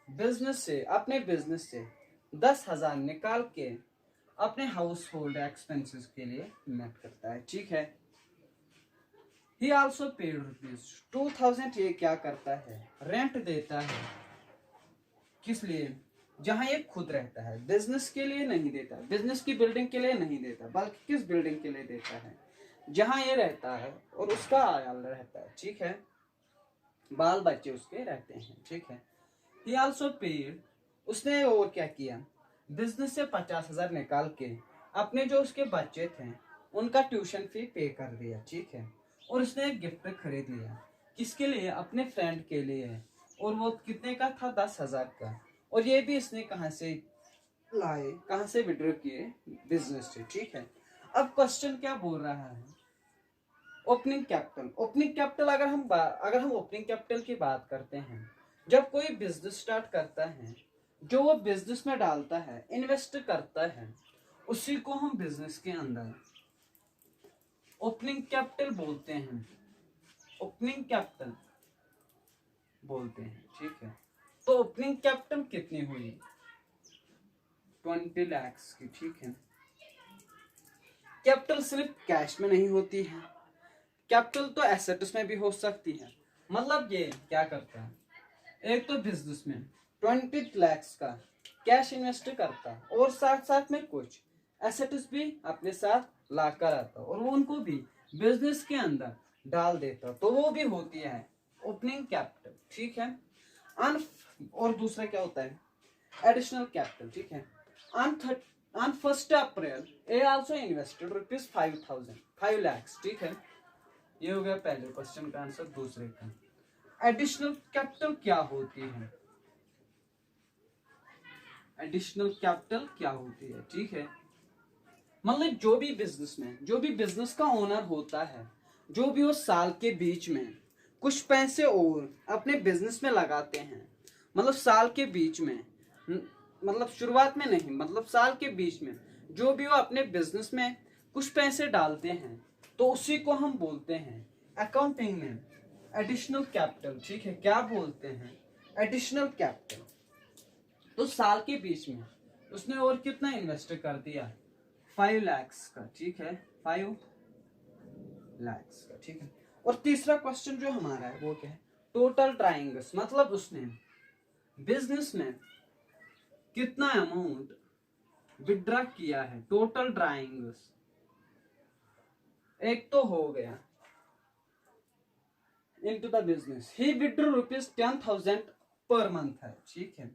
बिजनेस से, अपने बिजनेस से 10,000 निकाल के अपने हाउस होल्ड एक्सपेंसेस के लिए इन्वेस्ट करता है, ठीक है। ही आल्सो पेड ₹2,000, ये क्या करता है, रेंट देता है। किस लिए? जहां ये खुद रहता है, बिजनेस के लिए नहीं देता, बिजनेस की बिल्डिंग के लिए नहीं देता, बल्कि किस बिल्डिंग के लिए देता है, जहां ये रहता है और उसका आयाल रहता है, ठीक है, बाल बच्चे उसके रहते हैं, ठीक है। ही आल्सो पेड, उसने और क्या किया, बिजनेस से 50,000 निकाल के अपने जो उसके बच्चे थे उनका ट्यूशन फी पे कर दिया, ठीक है। और उसने एक गिफ्ट खरीद लिया, किसके लिए, अपने फ्रेंड के लिए, और वो कितने का था, 10,000 का। और ये भी इसने कहाँ से लाए, कहाँ से विड्रॉ किए, बिजनेस से, ठीक है। अब क्वेश्चन क्या बोल रहा है, ओपनिंग कैपिटल। ओपनिंग कैपिटल अगर हम ओपनिंग कैपिटल की बात करते हैं, जब कोई बिजनेस स्टार्ट करता है, जो वो बिजनेस में डालता है, इन्वेस्ट करता है, उसी को हम बिजनेस के अंदर ओपनिंग कैपिटल बोलते हैं, ओपनिंग कैपिटल बोलते हैं, ठीक है। तो ओपनिंग कैपिटल कितनी हुई, 20 lakhs की, ठीक है। कैपिटल सिर्फ कैश में नहीं होती है, कैपिटल तो एसेट्स में भी हो सकती है। मतलब ये क्या करता है, एक तो बिजनेस में 20 lakhs का कैश इन्वेस्ट करता है और साथ साथ में कुछ एसेट्स भी अपने साथ ला कर आता और वो उनको भी बिजनेस के अंदर डाल देता, तो वो भी होती है ओपनिंग कैपिटल, ठीक है। और दूसरा क्या होता है, एडिशनल कैपिटल, ठीक है। On 1 April A also invested ₹5,000, 5 lakhs, ठीक है। ये हो गया पहले क्वेश्चन का आंसर। दूसरे का, एडिशनल कैपिटल क्या होती है, एडिशनल कैपिटल क्या होती है, ठीक है। मतलब जो भी बिजनेस में, जो भी बिजनेस का ओनर होता है, जो भी वो साल के बीच में कुछ पैसे और अपने बिजनेस में लगाते हैं, मतलब साल के बीच में, मतलब शुरुआत में नहीं, मतलब साल के बीच में जो भी वो अपने बिजनेस में कुछ पैसे डालते हैं, तो उसी को हम बोलते हैं अकाउंटिंग में एडिशनल कैपिटल, ठीक है। क्या बोलते हैं, एडिशनल कैपिटल। तो साल के बीच में उसने और कितना इन्वेस्ट कर दिया, 5 lakhs का, ठीक है, 5 lakhs का, ठीक है। और तीसरा क्वेश्चन जो हमारा है वो क्या है, टोटल ड्राइंग्स, मतलब उसने बिजनेस में कितना अमाउंट विड्रॉ किया है, टोटल ड्राइंग्स। एक तो हो गया into the business, he withdraw ₹10,000 per month है, ठीक है,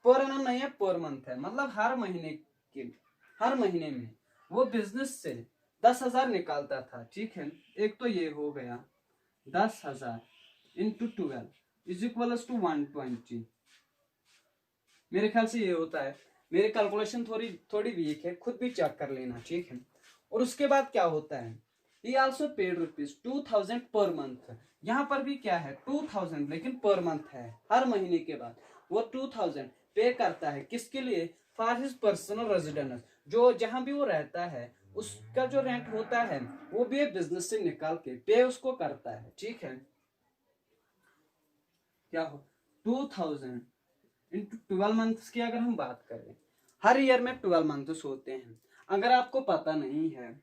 पर एनम नहीं है, पर मंथ है। मतलब हर महीने में वो बिजनेस से 10,000 निकालता था, ठीक है। एक तो ये हो गया 10,000 इंटू 12 इज इक्वल टू 120। मेरे ख्याल से ये होता है, मेरी कैलकुलेशन थोड़ी वीक है, खुद भी चेक कर लेना, ठीक है। और उसके बाद क्या होता है, he also paid ₹2,000 per month. यहाँ पर भी क्या है, 2,000, लेकिन पर मंथ है, हर महीने के बाद वो 2,000 पे करता है, किसके लिए, फॉर हिज पर्सनल रेजिडेंस, जो जहां भी वो रहता है उसका जो रेंट होता है वो भी बिजनेस से निकाल के पे उसको करता है, ठीक है। क्या हो, 2,000 इंटू 12 मंथ्स की अगर हम बात करें, हर ईयर में 12 मंथ्स होते हैं। अगर आपको पता नहीं है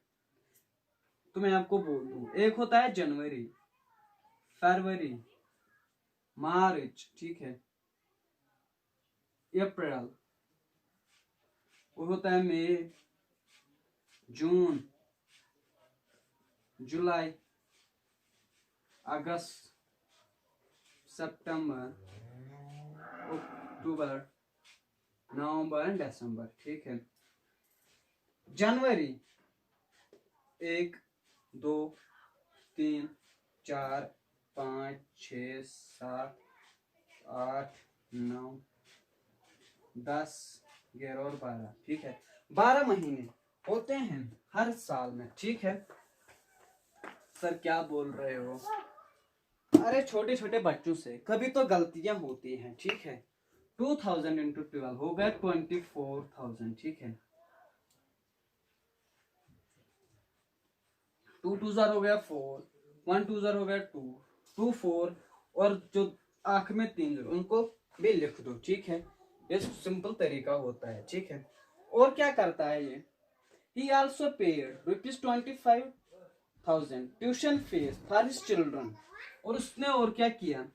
तो मैं आपको बोल दूं, एक होता है जनवरी, फरवरी, मार्च, ठीक है, अप्रैल, वो होता है मई, जून, जुलाई, अगस्त, सितंबर, अक्टूबर, नवंबर एंड दिसंबर, ठीक है। जनवरी 1, 2, 3, 4, 5, 6, 7, 8, 9, 10, 11 और 12, ठीक है। 12 महीने होते हैं हर साल में, ठीक है। सर क्या बोल रहे हो? अरे छोटे छोटे बच्चों से कभी तो गलतियां होती हैं, ठीक है। 2000 इंटू 12 हो गया 24,000, ठीक है। 2 2 जार हो गया 4, 1 2 जार हो गया 2, 2 4, और जो आंख में 3 जार उनको भी लिख दो, ठीक है। ये सिंपल तरीका होता है, ठीक है। और क्या करता है ये? He also paid ₹25,000 tuition fees for his children. और उसने और क्या किया?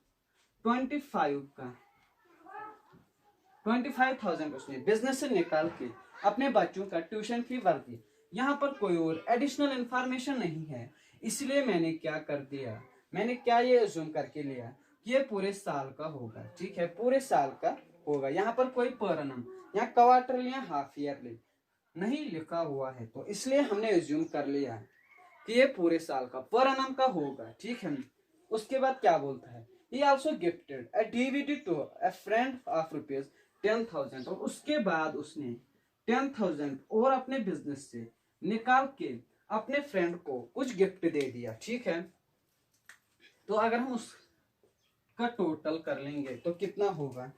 25,000 उसने बिजनेस से निकाल के अपने बच्चों का ट्यूशन फी भर दी। यहाँ पर कोई और एडिशनल इंफॉर्मेशन नहीं है, इसलिए मैंने क्या कर दिया, मैंने क्या ये अज्यूम करके लिया कि ये पूरे साल का होगा, ठीक है, पूरे साल का होगा। यहाँ पर कोई पर एनम या क्वार्टरली या हाफ ईयरली नहीं लिखा हुआ है, तो इसलिए हमने अज्यूम कर लिया कि ये पूरे साल का पर एनम का होगा, ठीक है। उसके बाद क्या बोलता है? He also gifted a DVD to a friend of ₹10,000। और उसके बाद उसने 10,000 और अपने बिजनेस से निकाल के अपने फ्रेंड को कुछ गिफ्ट दे दिया, ठीक है। तो अगर हम उसका टोटल कर लेंगे तो कितना होगा?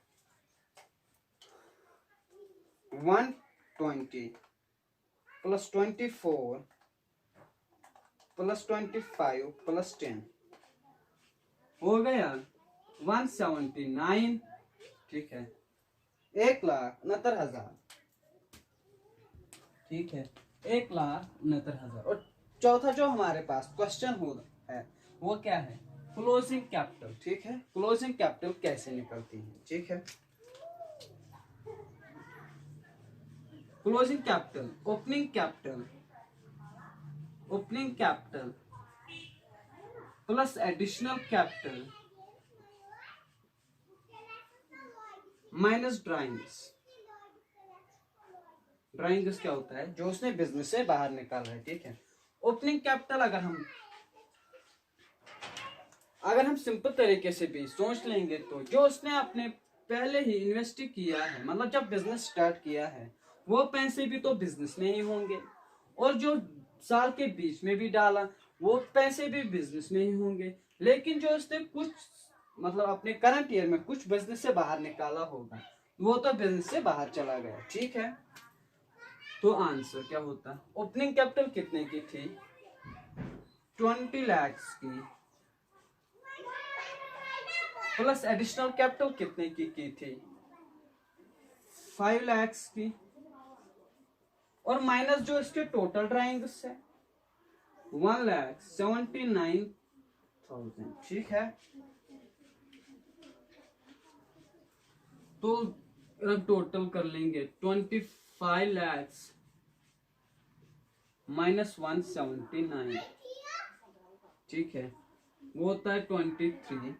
120 प्लस 24 प्लस 25 प्लस 10 हो गया 179, ठीक है, 1,69,000, ठीक है, 1,69,000। और चौथा जो हमारे पास क्वेश्चन हो है वो क्या है? क्लोजिंग कैपिटल, ठीक है। क्लोजिंग कैपिटल कैसे निकलती है, ठीक है। Closing capital, opening capital, opening capital plus additional capital minus drawings. Drawings क्या होता है? जो उसने बिजनेस से बाहर निकाला है, ठीक है। ओपनिंग कैपिटल अगर हम सिंपल तरीके से भी सोच लेंगे तो जो उसने अपने पहले ही इन्वेस्ट किया है, मतलब जब बिजनेस स्टार्ट किया है, वो पैसे भी तो बिजनेस में ही होंगे, और जो साल के बीच में भी डाला वो पैसे भी बिजनेस में ही होंगे। लेकिन जो उसने कुछ मतलब अपने करंट ईयर में कुछ बिजनेस से बाहर निकाला होगा, वो तो बिजनेस से बाहर चला गया, ठीक है। तो आंसर क्या होता? ओपनिंग कैपिटल कितने की थी? 20 लाख की, प्लस एडिशनल कैपिटल कितने की थी? 5 लाख की, और माइनस जो इसके टोटल ड्राइंग्स है 1,79,000, ठीक है। तो अब टोटल कर लेंगे 25 लाख माइनस 179, ठीक है, वो होता है 23।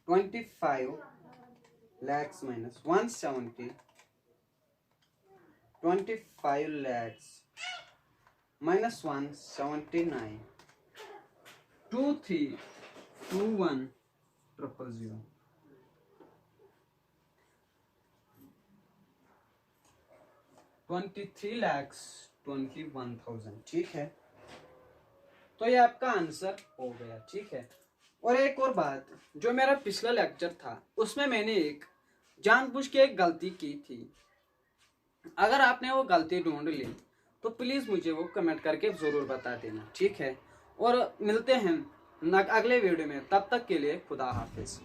25 lakhs minus 170, 25 lakhs minus 179, 2321,000, 23 lakhs 21,000, ठीक है। तो ये आपका आंसर हो गया, ठीक है। और एक और बात, जो मेरा पिछला लेक्चर था उसमें मैंने एक जानबूझ के एक गलती की थी। अगर आपने वो गलती ढूंढ ली तो प्लीज़ मुझे वो कमेंट करके ज़रूर बता देना, ठीक है। और मिलते हैं अगले वीडियो में। तब तक के लिए खुदा हाफिज।